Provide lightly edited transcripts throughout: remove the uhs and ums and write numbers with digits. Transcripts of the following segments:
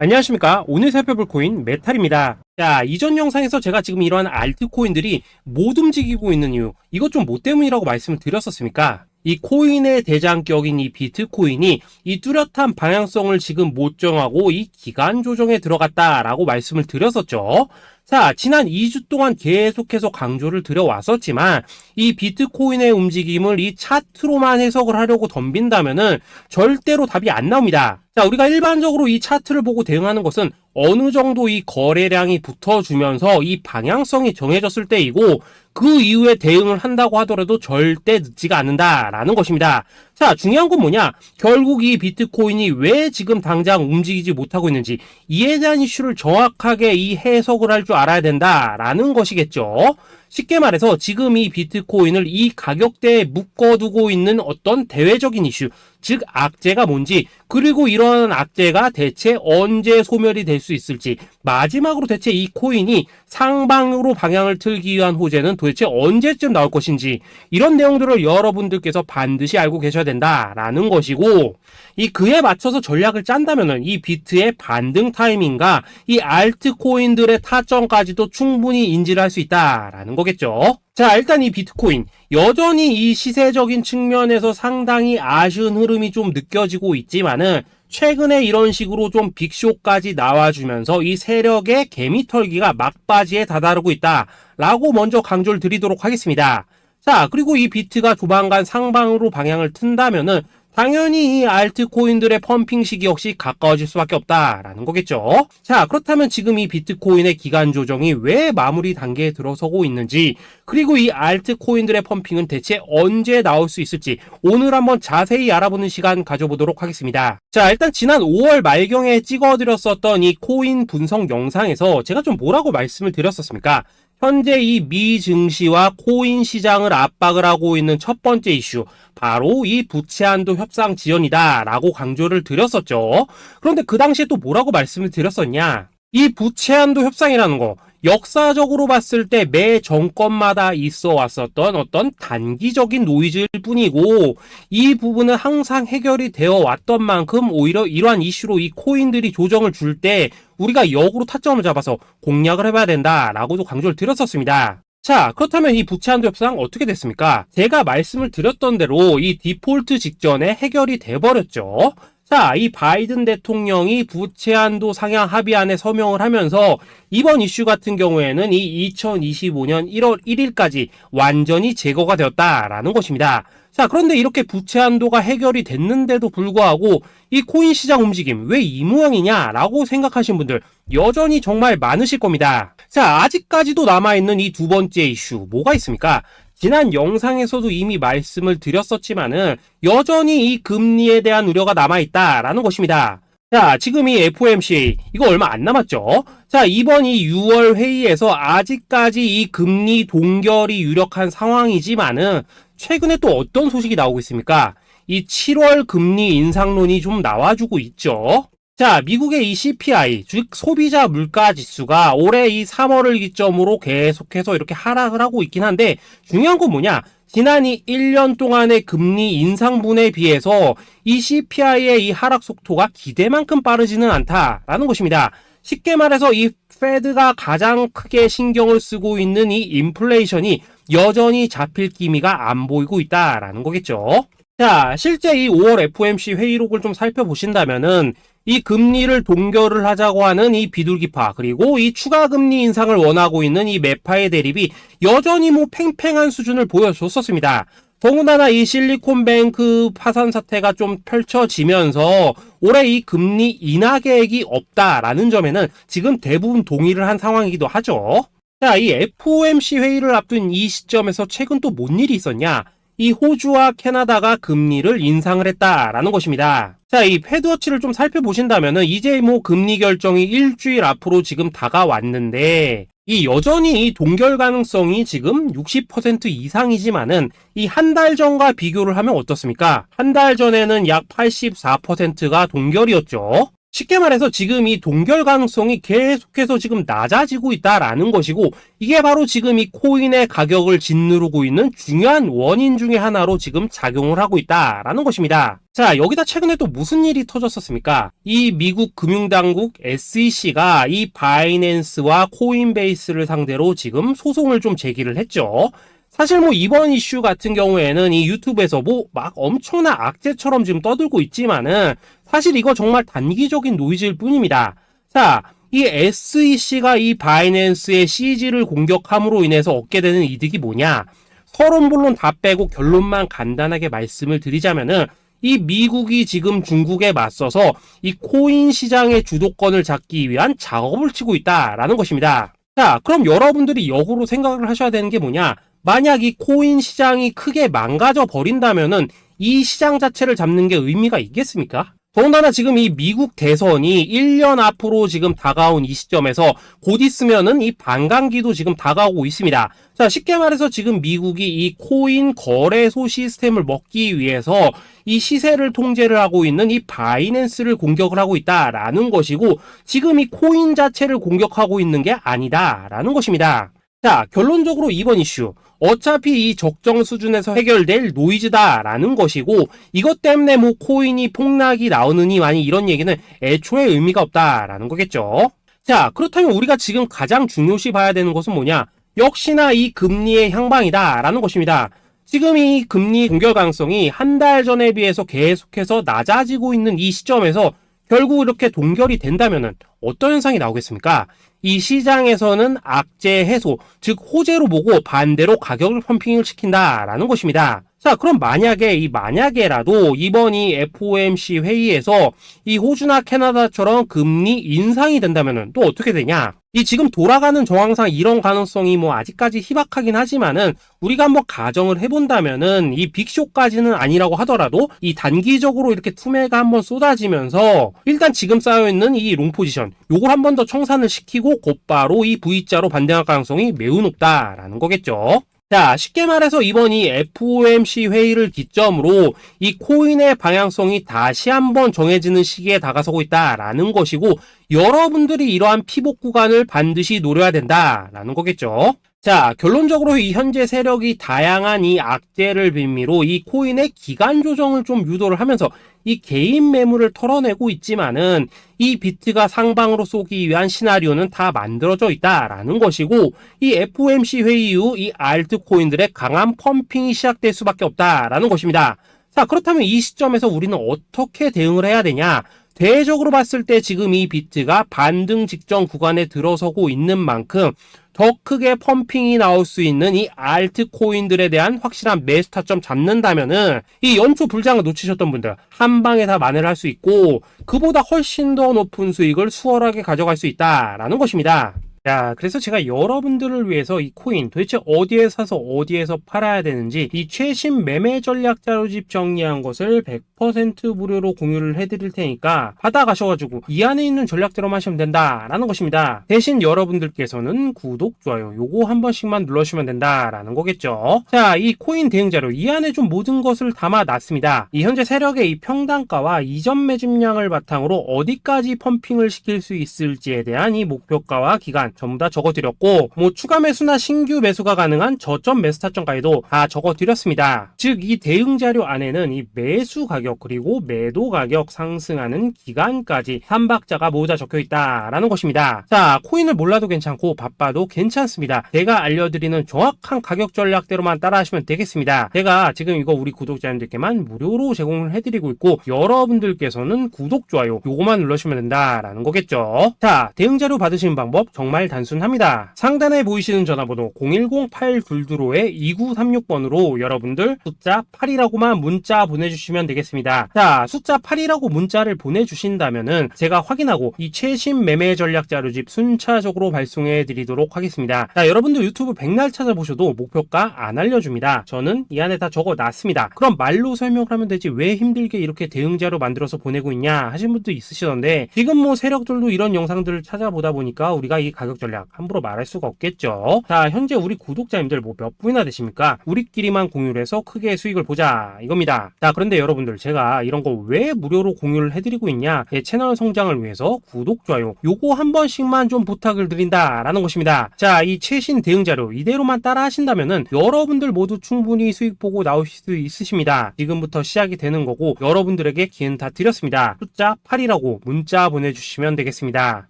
안녕하십니까. 오늘 살펴볼 코인 메탈입니다. 자, 이전 영상에서 제가 지금 이러한 알트코인들이 못 움직이고 있는 이유, 이것 좀 뭐 때문이라고 말씀을 드렸었습니까? 이 코인의 대장격인 이 비트코인이 이 뚜렷한 방향성을 지금 못 정하고 이 기간 조정에 들어갔다라고 말씀을 드렸었죠. 자, 지난 2주 동안 계속해서 강조를 드려왔었지만 이 비트코인의 움직임을 이 차트로만 해석을 하려고 덤빈다면은 절대로 답이 안 나옵니다. 자, 우리가 일반적으로 이 차트를 보고 대응하는 것은 어느 정도 이 거래량이 붙어주면서 이 방향성이 정해졌을 때이고, 그 이후에 대응을 한다고 하더라도 절대 늦지가 않는다라는 것입니다. 자, 중요한 건 뭐냐? 결국 이 비트코인이 왜 지금 당장 움직이지 못하고 있는지, 이에 대한 이슈를 정확하게 이 해석을 할 줄 알아야 된다라는 것이겠죠. 쉽게 말해서 지금 이 비트코인을 이 가격대에 묶어두고 있는 어떤 대외적인 이슈, 즉 악재가 뭔지, 그리고 이런 악재가 대체 언제 소멸이 될 수 있을지, 마지막으로 대체 이 코인이 상방으로 방향을 틀기 위한 호재는 도대체 언제쯤 나올 것인지, 이런 내용들을 여러분들께서 반드시 알고 계셔야 된다라는 것이고, 이 그에 맞춰서 전략을 짠다면은 이 비트의 반등 타이밍과 이 알트코인들의 타점까지도 충분히 인지를 할 수 있다라는 거겠죠. 자, 일단 이 비트코인 여전히 이 시세적인 측면에서 상당히 아쉬운 흐름이 좀 느껴지고 있지만은, 최근에 이런 식으로 좀 빅쇼까지 나와주면서 이 세력의 개미털기가 막바지에 다다르고 있다라고 먼저 강조를 드리도록 하겠습니다. 자, 그리고 이 비트가 조만간 상방으로 방향을 튼다면은 당연히 이 알트코인들의 펌핑 시기 역시 가까워질 수밖에 없다라는 거겠죠. 자, 그렇다면 지금 이 비트코인의 기간 조정이 왜 마무리 단계에 들어서고 있는지, 그리고 이 알트코인들의 펌핑은 대체 언제 나올 수 있을지 오늘 한번 자세히 알아보는 시간 가져보도록 하겠습니다. 자, 일단 지난 5월 말경에 찍어드렸었던 이 코인 분석 영상에서 제가 좀 뭐라고 말씀을 드렸었습니까? 현재 이 미 증시와 코인 시장을 압박을 하고 있는 첫 번째 이슈, 바로 이 부채 한도 협상 지연이다 라고 강조를 드렸었죠. 그런데 그 당시에 또 뭐라고 말씀을 드렸었냐? 이 부채 한도 협상이라는 거, 역사적으로 봤을 때 매 정권마다 있어 왔었던 어떤 단기적인 노이즈일 뿐이고, 이 부분은 항상 해결이 되어 왔던 만큼 오히려 이러한 이슈로 이 코인들이 조정을 줄 때 우리가 역으로 타점을 잡아서 공략을 해봐야 된다라고도 강조를 드렸었습니다. 자, 그렇다면 이 부채 한도 협상 어떻게 됐습니까? 제가 말씀을 드렸던 대로 이 디폴트 직전에 해결이 돼버렸죠. 자, 이 바이든 대통령이 부채 한도 상향 합의안에 서명을 하면서 이번 이슈 같은 경우에는 이 2025년 1월 1일까지 완전히 제거가 되었다라는 것입니다. 자, 그런데 이렇게 부채 한도가 해결이 됐는데도 불구하고 이 코인 시장 움직임 왜 이 모양이냐라고 생각하신 분들 여전히 정말 많으실 겁니다. 자, 아직까지도 남아있는 이 두 번째 이슈 뭐가 있습니까? 지난 영상에서도 이미 말씀을 드렸었지만은 여전히 이 금리에 대한 우려가 남아있다라는 것입니다. 자, 지금 이 FOMC 이거 얼마 안 남았죠? 자, 이번 이 6월 회의에서 아직까지 이 금리 동결이 유력한 상황이지만은 최근에 또 어떤 소식이 나오고 있습니까? 이 7월 금리 인상론이 좀 나와주고 있죠. 자, 미국의 이 CPI, 즉 소비자 물가 지수가 올해 이 3월을 기점으로 계속해서 이렇게 하락을 하고 있긴 한데, 중요한 건 뭐냐? 지난 이 1년 동안의 금리 인상분에 비해서 이 CPI의 이 하락 속도가 기대만큼 빠르지는 않다라는 것입니다. 쉽게 말해서 이 페드가 가장 크게 신경을 쓰고 있는 이 인플레이션이 여전히 잡힐 기미가 안 보이고 있다라는 거겠죠. 자, 실제 이 5월 FOMC 회의록을 좀 살펴보신다면은 이 금리를 동결을 하자고 하는 이 비둘기파, 그리고 이 추가 금리 인상을 원하고 있는 이 매파의 대립이 여전히 뭐 팽팽한 수준을 보여줬었습니다. 더군다나 이 실리콘뱅크 파산 사태가 좀 펼쳐지면서 올해 이 금리 인하 계획이 없다라는 점에는 지금 대부분 동의를 한 상황이기도 하죠. 자, 이 FOMC 회의를 앞둔 이 시점에서 최근 또 뭔 일이 있었냐? 이 호주와 캐나다가 금리를 인상을 했다라는 것입니다. 자, 이 패드워치를 좀 살펴보신다면은 이제 뭐 금리 결정이 일주일 앞으로 지금 다가왔는데, 이 여전히 이 동결 가능성이 지금 60% 이상이지만은 이 한 달 전과 비교를 하면 어떻습니까? 한 달 전에는 약 84%가 동결이었죠. 쉽게 말해서 지금 이 동결 가능성이 계속해서 지금 낮아지고 있다라는 것이고, 이게 바로 지금 이 코인의 가격을 짓누르고 있는 중요한 원인 중에 하나로 지금 작용을 하고 있다라는 것입니다. 자, 여기다 최근에 또 무슨 일이 터졌었습니까? 이 미국 금융당국 SEC가 이 바이낸스와 코인베이스를 상대로 지금 소송을 좀 제기를 했죠. 사실 뭐 이번 이슈 같은 경우에는 이 유튜브에서 뭐 막 엄청난 악재처럼 지금 떠들고 있지만은 사실 이거 정말 단기적인 노이즈일 뿐입니다. 자, 이 SEC가 이 바이낸스의 CG를 공격함으로 인해서 얻게 되는 이득이 뭐냐? 서론본론 다 빼고 결론만 간단하게 말씀을 드리자면은, 이 미국이 지금 중국에 맞서서 이 코인 시장의 주도권을 잡기 위한 작업을 치고 있다라는 것입니다. 자, 그럼 여러분들이 역으로 생각을 하셔야 되는 게 뭐냐? 만약 이 코인 시장이 크게 망가져 버린다면은 이 시장 자체를 잡는 게 의미가 있겠습니까? 더군다나 지금 이 미국 대선이 1년 앞으로 지금 다가온 이 시점에서 곧 있으면은 이 반감기도 지금 다가오고 있습니다. 자, 쉽게 말해서 지금 미국이 이 코인 거래소 시스템을 먹기 위해서 이 시세를 통제를 하고 있는 이 바이낸스를 공격을 하고 있다라는 것이고, 지금 이 코인 자체를 공격하고 있는 게 아니다라는 것입니다. 자, 결론적으로 이번 이슈, 어차피 이 적정 수준에서 해결될 노이즈다라는 것이고, 이것 때문에 뭐 코인이 폭락이 나오느니 많이 이런 얘기는 애초에 의미가 없다라는 거겠죠. 자, 그렇다면 우리가 지금 가장 중요시 봐야 되는 것은 뭐냐? 역시나 이 금리의 향방이다라는 것입니다. 지금 이 금리 동결 가능성이 한 달 전에 비해서 계속해서 낮아지고 있는 이 시점에서 결국 이렇게 동결이 된다면은 어떤 현상이 나오겠습니까? 이 시장에서는 악재 해소, 즉 호재로 보고 반대로 가격을 펌핑을 시킨다라는 것입니다. 자, 그럼 만약에라도 이번 이 FOMC 회의에서 이 호주나 캐나다처럼 금리 인상이 된다면은 또 어떻게 되냐? 이 지금 돌아가는 정황상 이런 가능성이 뭐 아직까지 희박하긴 하지만은, 우리가 한번 가정을 해본다면은 이 빅쇼까지는 아니라고 하더라도 이 단기적으로 이렇게 투매가 한번 쏟아지면서 일단 지금 쌓여있는 이 롱 포지션, 요걸 한 번 더 청산을 시키고 곧바로 이 V자로 반등할 가능성이 매우 높다라는 거겠죠. 자, 쉽게 말해서 이번 이 FOMC 회의를 기점으로 이 코인의 방향성이 다시 한번 정해지는 시기에 다가서고 있다라는 것이고, 여러분들이 이러한 피복 구간을 반드시 노려야 된다라는 거겠죠. 자, 결론적으로 이 현재 세력이 다양한 이 악재를 빌미로 이 코인의 기간 조정을 좀 유도를 하면서 이 개인 매물을 털어내고 있지만은, 이 비트가 상방으로 쏘기 위한 시나리오는 다 만들어져 있다라는 것이고, 이 FOMC 회의 이후 이 알트코인들의 강한 펌핑이 시작될 수밖에 없다라는 것입니다. 자, 그렇다면 이 시점에서 우리는 어떻게 대응을 해야 되냐? 대외적으로 봤을 때 지금 이 비트가 반등 직전 구간에 들어서고 있는 만큼 더 크게 펌핑이 나올 수 있는 이 알트코인들에 대한 확실한 매수 타점 잡는다면은 이 연초 불장을 놓치셨던 분들 한 방에 다 만회를 할 수 있고, 그보다 훨씬 더 높은 수익을 수월하게 가져갈 수 있다라는 것입니다. 자, 그래서 제가 여러분들을 위해서 이 코인 도대체 어디에 사서 어디에서 팔아야 되는지 이 최신 매매 전략 자료집 정리한 것을 100% 무료로 공유를 해드릴 테니까 받아가셔가지고 이 안에 있는 전략대로만 하시면 된다라는 것입니다. 대신 여러분들께서는 구독, 좋아요 요거 한 번씩만 눌러주시면 된다라는 거겠죠. 자, 이 코인 대응 자료 이 안에 좀 모든 것을 담아놨습니다. 이 현재 세력의 이 평단가와 이전 매집량을 바탕으로 어디까지 펌핑을 시킬 수 있을지에 대한 이 목표가와 기간 전부 다 적어드렸고, 뭐 추가 매수나 신규 매수가 가능한 저점 매수 타점까지도 다 적어드렸습니다. 즉 이 대응 자료 안에는 이 매수 가격 그리고 매도 가격 상승하는 기간까지 3박자가 모두 다 적혀있다라는 것입니다. 자, 코인을 몰라도 괜찮고 바빠도 괜찮습니다. 제가 알려드리는 정확한 가격 전략대로만 따라하시면 되겠습니다. 제가 지금 이거 우리 구독자님들께만 무료로 제공을 해드리고 있고, 여러분들께서는 구독, 좋아요 요거만 눌러주시면 된다라는 거겠죠. 자, 대응 자료 받으시는 방법 정말 단순합니다. 상단에 보이시는 전화번호 010-822-2936번으로 여러분들 숫자 8이라고만 문자 보내주시면 되겠습니다. 자, 숫자 8이라고 문자를 보내주신다면은 제가 확인하고 이 최신 매매 전략 자료집 순차적으로 발송해 드리도록 하겠습니다. 자, 여러분들 유튜브 백날 찾아보셔도 목표가 안 알려줍니다. 저는 이 안에 다 적어놨습니다. 그럼 말로 설명을 하면 되지 왜 힘들게 이렇게 대응 자료 만들어서 보내고 있냐 하신 분도 있으시던데, 지금 뭐 세력들도 이런 영상들을 찾아보다 보니까 우리가 이 가격 가격 전략 함부로 말할 수가 없겠죠. 자, 현재 우리 구독자님들 뭐 몇 분이나 되십니까? 우리끼리만 공유를 해서 크게 수익을 보자 이겁니다. 자, 그런데 여러분들 제가 이런 거 왜 무료로 공유를 해드리고 있냐? 제 채널 성장을 위해서 구독, 좋아요 요거 한 번씩만 좀 부탁을 드린다라는 것입니다. 자, 이 최신 대응 자료 이대로만 따라 하신다면은 여러분들 모두 충분히 수익 보고 나오실 수 있으십니다. 지금부터 시작이 되는 거고 여러분들에게 기회는 다 드렸습니다. 숫자 8이라고 문자 보내주시면 되겠습니다.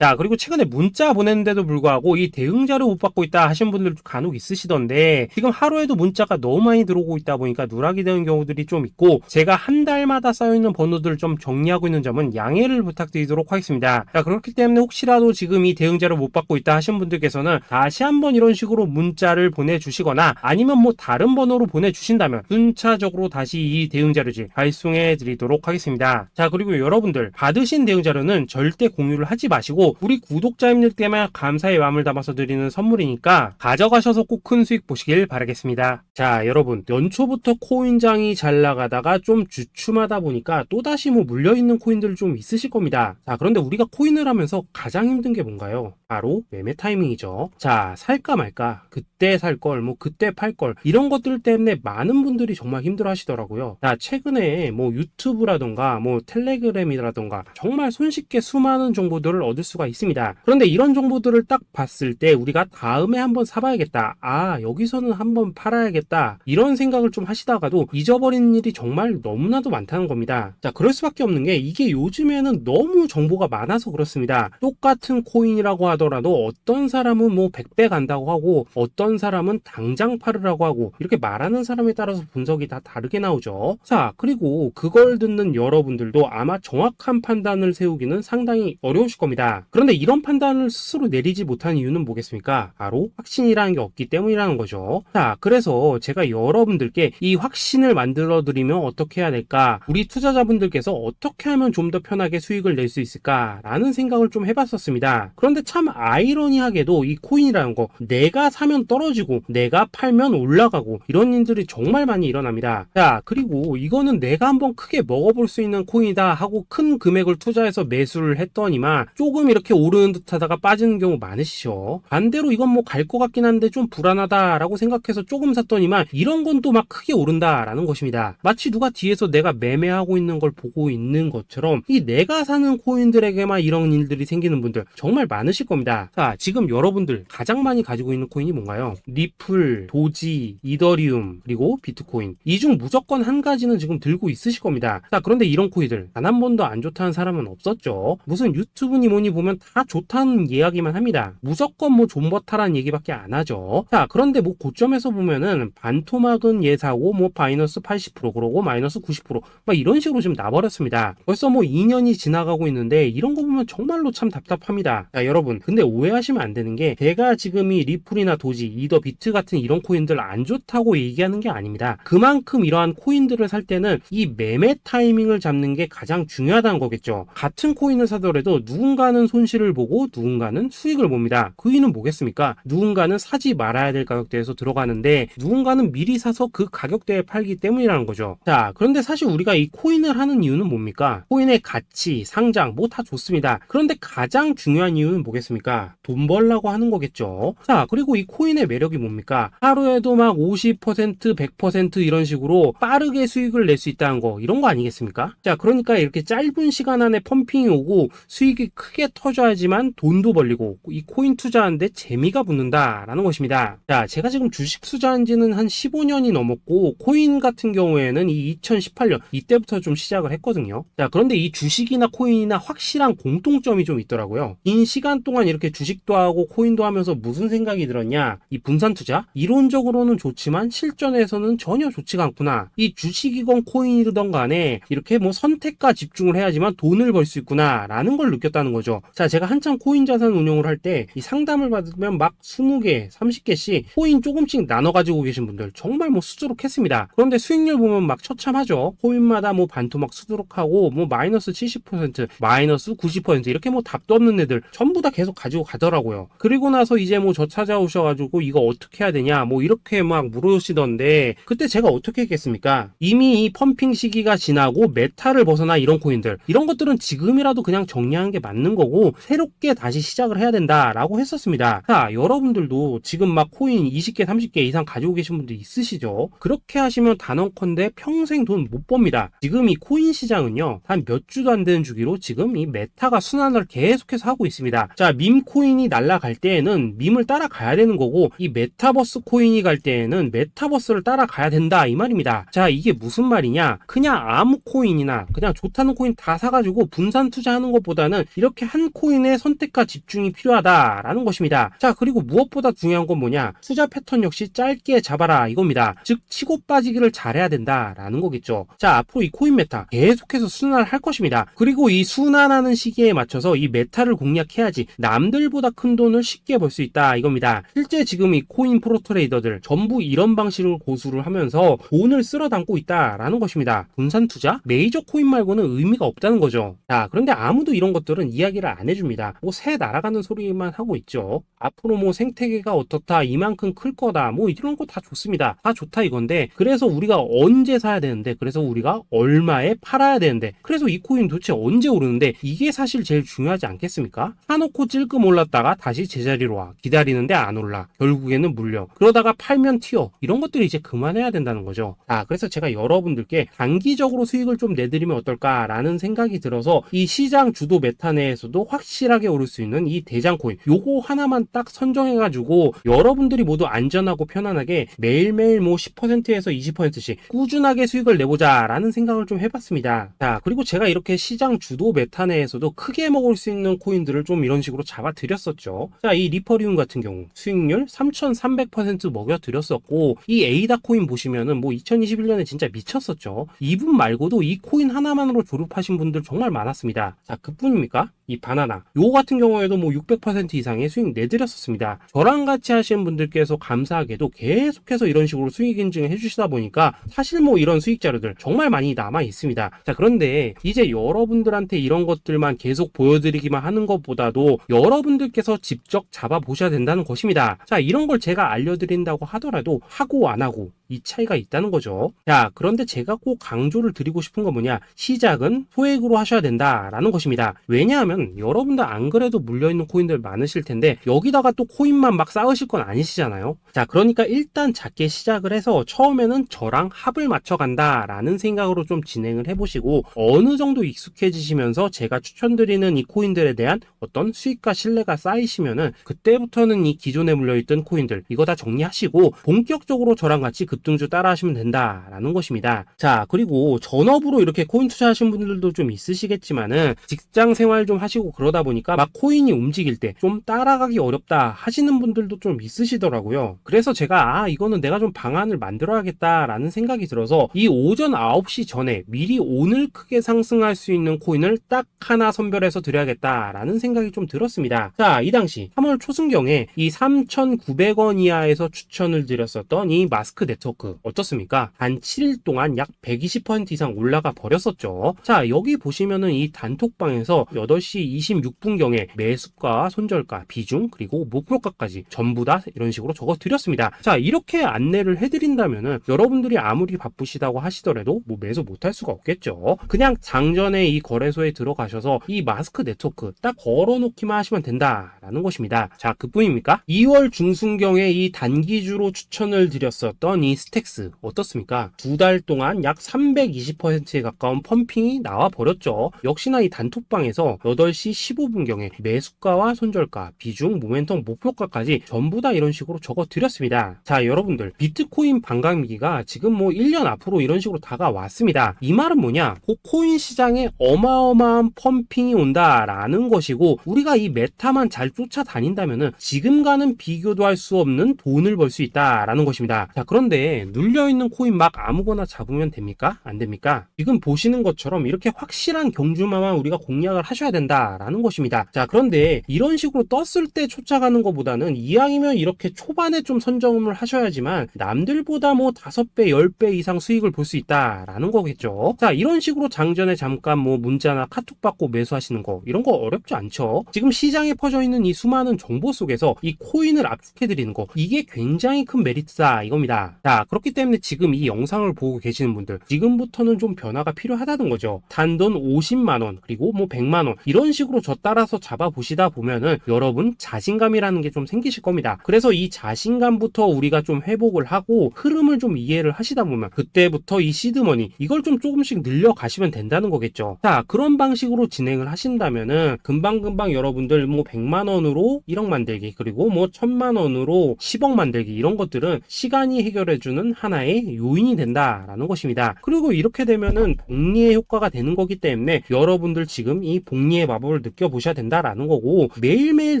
자, 그리고 최근에 문자 보냈는데도 불구하고 이 대응 자료 못 받고 있다 하신 분들도 간혹 있으시던데 지금 하루에도 문자가 너무 많이 들어오고 있다 보니까 누락이 되는 경우들이 좀 있고 제가 한 달마다 쌓여있는 번호들을 좀 정리하고 있는 점은 양해를 부탁드리도록 하겠습니다. 자, 그렇기 때문에 혹시라도 지금 이 대응 자료 못 받고 있다 하신 분들께서는 다시 한번 이런 식으로 문자를 보내주시거나 아니면 뭐 다른 번호로 보내주신다면 순차적으로 다시 이 대응 자료지 발송해 드리도록 하겠습니다. 자, 그리고 여러분들 받으신 대응 자료는 절대 공유를 하지 마시고 우리 구독자님들께만 감사의 마음을 담아서 드리는 선물이니까 가져가셔서 꼭 큰 수익 보시길 바라겠습니다. 자, 여러분 연초부터 코인장이 잘 나가다가 좀 주춤하다 보니까 또다시 뭐 물려있는 코인들 좀 있으실 겁니다. 자, 그런데 우리가 코인을 하면서 가장 힘든 게 뭔가요? 바로 매매 타이밍이죠. 자, 살까 말까, 그때 살 걸, 뭐 그때 팔 걸, 이런 것들 때문에 많은 분들이 정말 힘들어 하시더라고요. 자, 최근에 뭐 유튜브라던가 뭐 텔레그램이라던가 정말 손쉽게 수많은 정보들을 얻을 수가 있습니다. 그런데 이런 정보들을 딱 봤을 때 우리가 다음에 한번 사봐야겠다, 아 여기서는 한번 팔아야겠다, 이런 생각을 좀 하시다가도 잊어버리는 일이 정말 너무나도 많다는 겁니다. 자, 그럴 수밖에 없는 게 이게 요즘에는 너무 정보가 많아서 그렇습니다. 똑같은 코인이라고 하더라도 어떤 사람은 뭐 100배 간다고 하고 어떤 사람은 당장 팔으라고 하고 이렇게 말하는 사람에 따라서 분석이 다 다르게 나오죠. 자, 그리고 그걸 듣는 여러분들도 아마 정확한 판단을 세우기는 상당히 어려우실 겁니다. 그런데 이런 판단을 스스로 내리지 못한 이유는 뭐겠습니까? 바로 확신이라는 게 없기 때문이라는 거죠. 자, 그래서 제가 여러분들께 이 확신을 만들어 드리면 어떻게 해야 될까? 우리 투자자분들께서 어떻게 하면 좀 더 편하게 수익을 낼 수 있을까? 라는 생각을 좀 해봤었습니다. 그런데 참 아이러니하게도 이 코인이라는 거 내가 사면 떨어지고 내가 팔면 올라가고 이런 일들이 정말 많이 일어납니다. 자, 그리고 이거는 내가 한번 크게 먹어볼 수 있는 코인이다 하고 큰 금액을 투자해서 매수를 했더니만 조금 이렇게 오르는 듯 하다가 빠지는 경우 많으시죠. 반대로 이건 뭐 갈 것 같긴 한데 좀 불안하다라고 생각해서 조금 샀더니만 이런 건 또 막 크게 오른다라는 것입니다. 마치 누가 뒤에서 내가 매매하고 있는 걸 보고 있는 것처럼 이 내가 사는 코인들에게만 이런 일들이 생기는 분들 정말 많으실 겁니다. 자, 지금 여러분들 가장 많이 가지고 있는 코인이 뭔가요? 리플, 도지, 이더리움, 그리고 비트코인. 이 중 무조건 한 가지는 지금 들고 있으실 겁니다. 자, 그런데 이런 코인들 단 한 번도 안 좋다는 사람은 없었죠. 무슨 유튜브니 뭐니 보면 다 좋다는 이야기만 합니다. 무조건 뭐 존버타라는 얘기밖에 안 하죠. 자, 그런데 뭐 고점에서 보면은 반토막은 예사고 뭐 마이너스 80% 그러고 마이너스 90% 막 이런 식으로 지금 나버렸습니다. 벌써 뭐 2년이 지나가고 있는데 이런 거 보면 정말로 참 답답합니다. 자, 여러분 근데 오해하시면 안 되는 게 제가 지금 이 리플이나 도지, 이더, 비트 같은 이런 코인들 안 좋다고 얘기하는 게 아닙니다. 그만큼 이러한 코인들을 살 때는 이 매매 타이밍을 잡는 게 가장 중요하다는 거겠죠. 같은 코인을 사더라도 누군가는 손실을 보고 누군가는 수익을 봅니다. 그 이유는 뭐겠습니까? 누군가는 사지 말아야 될 가격대에서 들어가는데 누군가는 미리 사서 그 가격대에 팔기 때문이라는 거죠. 자, 그런데 사실 우리가 이 코인을 하는 이유는 뭡니까? 코인의 가치, 상장 뭐 다 좋습니다. 그런데 가장 중요한 이유는 뭐겠습니까? 돈 벌라고 하는 거겠죠. 자, 그리고 이 코인의 매력이 뭡니까? 하루에도 막 50%, 100% 이런 식으로 빠르게 수익을 낼 수 있다는 거, 이런 거 아니겠습니까? 자, 그러니까 이렇게 짧은 시간 안에 펌핑이 오고 수익이 크게 터져야지만 돈도 벌리고 이 코인 투자하는데 재미가 붙는다라는 것입니다. 자, 제가 지금 주식 투자한 지는 한 15년이 넘었고 코인 같은 경우에는 이 2018년 이때부터 좀 시작을 했거든요. 자, 그런데 이 주식이나 코인이나 확실한 공통점이 좀 있더라고요. 긴 시간 동안 이렇게 주식도 하고 코인도 하면서 무슨 생각이 들었냐? 이 분산 투자? 이론적으로는 좋지만 실전에서는 전혀 좋지가 않구나. 이 주식이건 코인이든 간에 이렇게 뭐 선택과 집중을 해야지만 돈을 벌 수 있구나 라는 걸 느꼈다는 거죠. 자, 제가 한참 코인 자산 운용을 할 때 이 상담을 받으면 막 20개, 30개씩 코인 조금씩 나눠 가지고 계신 분들 정말 뭐 수두룩했습니다. 그런데 수익률 보면 막 처참하죠. 코인마다 뭐 반토막 수두룩하고 뭐 마이너스 70%, 마이너스 90% 이렇게 뭐 답도 없는 애들 전부 다 계속 가지고 가더라고요. 그리고 나서 이제 뭐 저 찾아오셔가지고 이거 어떻게 해야 되냐 뭐 이렇게 막 물으시던데 그때 제가 어떻게 했겠습니까? 이미 이 펌핑 시기가 지나고 메타를 벗어나 이런 코인들 이런 것들은 지금이라도 그냥 정리하는 게 맞는 거고 새롭게 다시 시작을 해야 된다. 된다라고 했었습니다. 자, 여러분들도 지금 막 코인 20개, 30개 이상 가지고 계신 분들 있으시죠? 그렇게 하시면 단언컨대 평생 돈 못 법니다. 지금 이 코인 시장은요, 한 몇 주도 안 되는 주기로 지금 이 메타가 순환을 계속해서 하고 있습니다. 자, 밈 코인이 날아갈 때에는 밈을 따라가야 되는 거고, 이 메타버스 코인이 갈 때에는 메타버스를 따라가야 된다 이 말입니다. 자, 이게 무슨 말이냐? 그냥 아무 코인이나 그냥 좋다는 코인 다 사가지고 분산 투자하는 것보다는 이렇게 한 코인의 선택과 집중이 필요하다라는 것입니다. 자, 그리고 무엇보다 중요한 건 뭐냐? 투자 패턴 역시 짧게 잡아라 이겁니다. 즉 치고 빠지기를 잘해야 된다라는 거겠죠. 자, 앞으로 이 코인 메타 계속해서 순환을 할 것입니다. 그리고 이 순환하는 시기에 맞춰서 이 메타를 공략해야지 남들보다 큰 돈을 쉽게 벌 수 있다 이겁니다. 실제 지금 이 코인 프로 트레이더들 전부 이런 방식을 고수를 하면서 돈을 쓸어 담고 있다라는 것입니다. 분산 투자? 메이저 코인 말고는 의미가 없다는 거죠. 자, 그런데 아무도 이런 것들은 이야기를 안 해줍니다. 뭐 새 날아가는 소리만 하고 있죠. 앞으로 뭐 생태계가 어떻다, 이만큼 클 거다, 뭐 이런 거 다 좋습니다. 다 좋다 이건데, 그래서 우리가 언제 사야 되는데, 그래서 우리가 얼마에 팔아야 되는데, 그래서 이 코인 도대체 언제 오르는데, 이게 사실 제일 중요하지 않겠습니까? 사놓고 찔끔 올랐다가 다시 제자리로 와. 기다리는데 안 올라. 결국에는 물려. 그러다가 팔면 튀어. 이런 것들이 이제 그만해야 된다는 거죠. 자, 그래서 제가 여러분들께 단기적으로 수익을 좀 내드리면 어떨까라는 생각이 들어서 이 시장 주도 메타 내에서도 확실하게 오를 수 있는 이 대장 코인, 요거 하나만 딱 선정해가지고 여러분들이 모두 안전하고 편안하게 매일매일 뭐 10%에서 20%씩 꾸준하게 수익을 내보자라는 생각을 좀 해봤습니다. 자, 그리고 제가 이렇게 시장 주도 메타 내에서도 크게 먹을 수 있는 코인들을 좀 이런 식으로 잡아드렸었죠. 자, 이 리퍼리움 같은 경우 수익률 3,300% 먹여드렸었고, 이 에이다 코인 보시면은 뭐 2021년에 진짜 미쳤었죠. 이분 말고도 이 코인 하나만으로 졸업하신 분들 정말 많았습니다. 자, 그뿐입니까? 이 바나나 요거 같은 경우에도 뭐 600% 이상의 수익 내드렸었습니다. 저랑 같이 하시는 분들께서 감사하게도 계속해서 이런 식으로 수익 인증을 해주시다 보니까 사실 뭐 이런 수익 자료들 정말 많이 남아 있습니다. 자, 그런데 이제 여러분들한테 이런 것들만 계속 보여드리기만 하는 것보다도 여러분들께서 직접 잡아보셔야 된다는 것입니다. 자, 이런 걸 제가 알려드린다고 하더라도 하고 안 하고 이 차이가 있다는 거죠. 자, 그런데 제가 꼭 강조를 드리고 싶은 건 뭐냐? 시작은 소액으로 하셔야 된다라는 것입니다. 왜냐하면 여러분들 안 그래도 물려있는 코인들 많으실 텐데 여기다가 또 코인만 막 쌓으실 건 아니시잖아요. 자, 그러니까 일단 작게 시작을 해서 처음에는 저랑 합을 맞춰간다라는 생각으로 좀 진행을 해보시고, 어느 정도 익숙해지시면서 제가 추천드리는 이 코인들에 대한 어떤 수익과 신뢰가 쌓이시면은 그때부터는 이 기존에 물려있던 코인들 이거 다 정리하시고 본격적으로 저랑 같이 급등주 따라 하시면 된다라는 것입니다. 자, 그리고 전업으로 이렇게 코인 투자하신 분들도 좀 있으시겠지만은 직장 생활 좀 하시고 그러다 보니까 막 코인이 움직일 때 좀 따라가기 어렵다 하시는 분들도 좀 있으시더라고요. 그래서 제가 이거는 내가 좀 방안을 만들어야겠다라는 생각이 들어서 이 오전 9시 전에 미리 오늘 크게 상승할 수 있는 코인을 딱 하나 선별해서 드려야겠다라는 생각이 좀 들었습니다. 자, 이 당시 3월 초순경에 이 3,900원 이하에서 추천을 드렸었던 이 마스크 네트워크 어떻습니까? 단 7일 동안 약 120% 이상 올라가 버렸었죠. 자, 여기 보시면은 이 단톡방에서 8시 26분경에 매수가, 손절가, 비중, 그리고 목표가까지 전부 다 이런 식으로 적어 드렸습니다. 자, 이렇게 안내를 해드린다면은 여러분들이 아무리 바쁘시다고 하시더라도 뭐 매수 못할 수가 없겠죠. 그냥 장전에 이 거래소에 들어가셔서 이 마스크 네트워크 딱 걸어놓기만 하시면 된다라는 것입니다. 자, 그뿐입니까? 2월 중순경에 이 단기주로 추천을 드렸었던 이 스택스 어떻습니까? 2달 동안 약 320%에 가까운 펌핑이 나와 버렸죠. 역시나 이 단톡방에서 8시 15분경에 매수가와 손절가, 비중, 모멘텀, 목표가까지 전부 다 이런 식으로 적어 드렸습니다. 자, 여러분들 비트코인 반감기가 지금 뭐 1년 앞으로 이런 식으로 다가왔습니다. 이 말은 뭐냐? 그 코인 시장에 어마어마한 펌핑이 온다라는 것이고, 우리가 이 메타만 잘 쫓아다닌다면은 지금과는 비교도 할 수 없는 돈을 벌 수 있다라는 것입니다. 자, 그런데 눌려있는 코인 막 아무거나 잡으면 됩니까? 안 됩니까? 지금 보시는 것처럼 이렇게 확실한 경주마만 우리가 공략을 하셔야 된다라는 것입니다. 자, 그런데 이런 식으로 떴을 때 쫓아가는 것보다는 이왕이면 이렇게 초반에 좀 선점을 하셔야지만 남들보다 뭐 5배, 10배 이상 수익을 볼 수 있다라는 거겠죠. 자, 이런 식으로 장전에 잠깐 뭐 문자나 카톡 받고 매수하시는 거 이런 거 어렵지 않죠. 지금 시장에 퍼져 있는 이 수많은 정보 속에서 이 코인을 압축해 드리는 거, 이게 굉장히 큰 메리트다 이겁니다. 자, 자, 그렇기 때문에 지금 이 영상을 보고 계시는 분들, 지금부터는 좀 변화가 필요하다는 거죠. 단돈 50만원, 그리고 뭐 100만원, 이런 식으로 저 따라서 잡아보시다 보면은 여러분 자신감이라는 게 좀 생기실 겁니다. 그래서 이 자신감부터 우리가 좀 회복을 하고 흐름을 좀 이해를 하시다 보면 그때부터 이 시드머니, 이걸 좀 조금씩 늘려가시면 된다는 거겠죠. 자, 그런 방식으로 진행을 하신다면은 금방금방 여러분들 뭐 100만원으로 1억 만들기, 그리고 뭐 1000만원으로 10억 만들기, 이런 것들은 시간이 해결해주는 하나의 요인이 된다라는 것입니다. 그리고 이렇게 되면은 복리의 효과가 되는 거기 때문에 여러분들 지금 이 복리의 마법을 느껴보셔야 된다라는 거고, 매일매일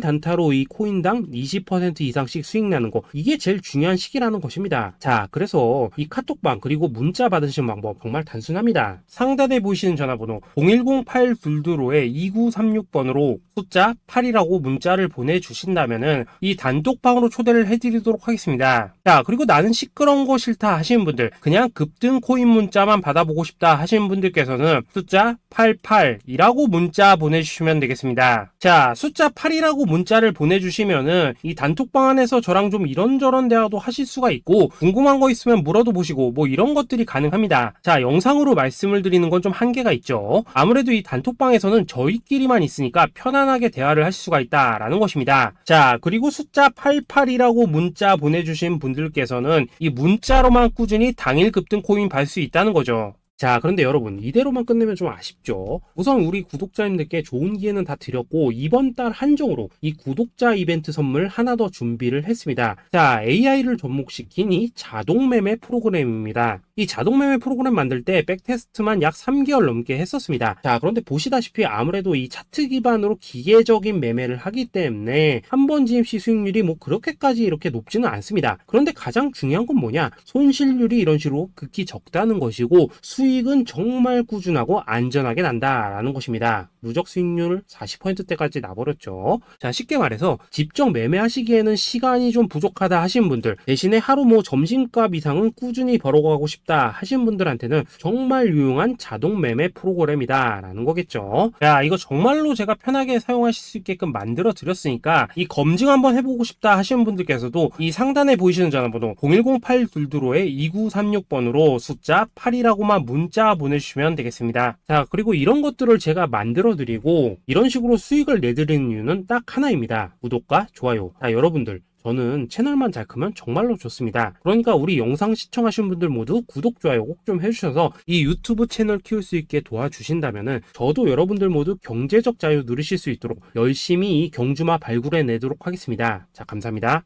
단타로 이 코인당 20% 이상씩 수익 나는 거, 이게 제일 중요한 시기라는 것입니다. 자, 그래서 이 카톡방 그리고 문자 받으시는 방법 정말 단순합니다. 상단에 보이시는 전화번호 010-8222-2936번으로 숫자 8이라고 문자를 보내주신다면은 이 단톡방으로 초대를 해드리도록 하겠습니다. 자, 그리고 나는 시끄러운 거 싫다 하시는 분들, 그냥 급등 코인 문자만 받아보고 싶다 하시는 분들께서는 숫자 88이라고 문자 보내주시면 되겠습니다. 자, 숫자 8이라고 문자를 보내주시면은 이 단톡방 안에서 저랑 좀 이런저런 대화도 하실 수가 있고, 궁금한 거 있으면 물어도 보시고 뭐 이런 것들이 가능합니다. 자, 영상으로 말씀을 드리는 건 좀 한계가 있죠. 아무래도 이 단톡방에서는 저희끼리만 있으니까 편안하게 대화를 하실 수가 있다라는 것입니다. 자, 그리고 숫자 88이라고 문자 보내주신 분들께서는 이 문자로만 꾸준히 당일 급등 코인 받을 수 있다는 거죠. 자, 그런데 여러분, 이대로만 끝내면 좀 아쉽죠. 우선 우리 구독자님들께 좋은 기회는 다 드렸고, 이번 달 한정으로 이 구독자 이벤트 선물 하나 더 준비를 했습니다. 자, AI를 접목시킨 이 자동매매 프로그램입니다. 이 자동매매 프로그램 만들 때 백테스트만 약 3개월 넘게 했었습니다. 자, 그런데 보시다시피 아무래도 이 차트 기반으로 기계적인 매매를 하기 때문에 한 번 지임 시 수익률이 뭐 그렇게까지 이렇게 높지는 않습니다. 그런데 가장 중요한 건 뭐냐? 손실률이 이런 식으로 극히 적다는 것이고, 수익은 정말 꾸준하고 안전하게 난다라는 것입니다. 누적 수익률 40%대까지 나버렸죠. 자, 쉽게 말해서 직접 매매하시기에는 시간이 좀 부족하다 하신 분들, 대신에 하루 뭐 점심값 이상은 꾸준히 벌어가고 싶다 하신 분들한테는 정말 유용한 자동 매매 프로그램이다 라는 거겠죠. 자, 이거 정말로 제가 편하게 사용하실 수 있게끔 만들어 드렸으니까 이 검증 한번 해보고 싶다 하시는 분들께서도 이 상단에 보이시는 전화번호 010-8222-2936번으로 숫자 8이라고만 문자 보내주시면 되겠습니다. 자, 그리고 이런 것들을 제가 만들어 드리고 이런 식으로 수익을 내드리는 이유는 딱 하나입니다. 구독과 좋아요. 자, 여러분들, 저는 채널만 잘 크면 정말로 좋습니다. 그러니까 우리 영상 시청하신 분들 모두 구독, 좋아요 꼭 좀 해주셔서 이 유튜브 채널 키울 수 있게 도와주신다면은 저도 여러분들 모두 경제적 자유 누리실 수 있도록 열심히 이 경주마 발굴해 내도록 하겠습니다. 자, 감사합니다.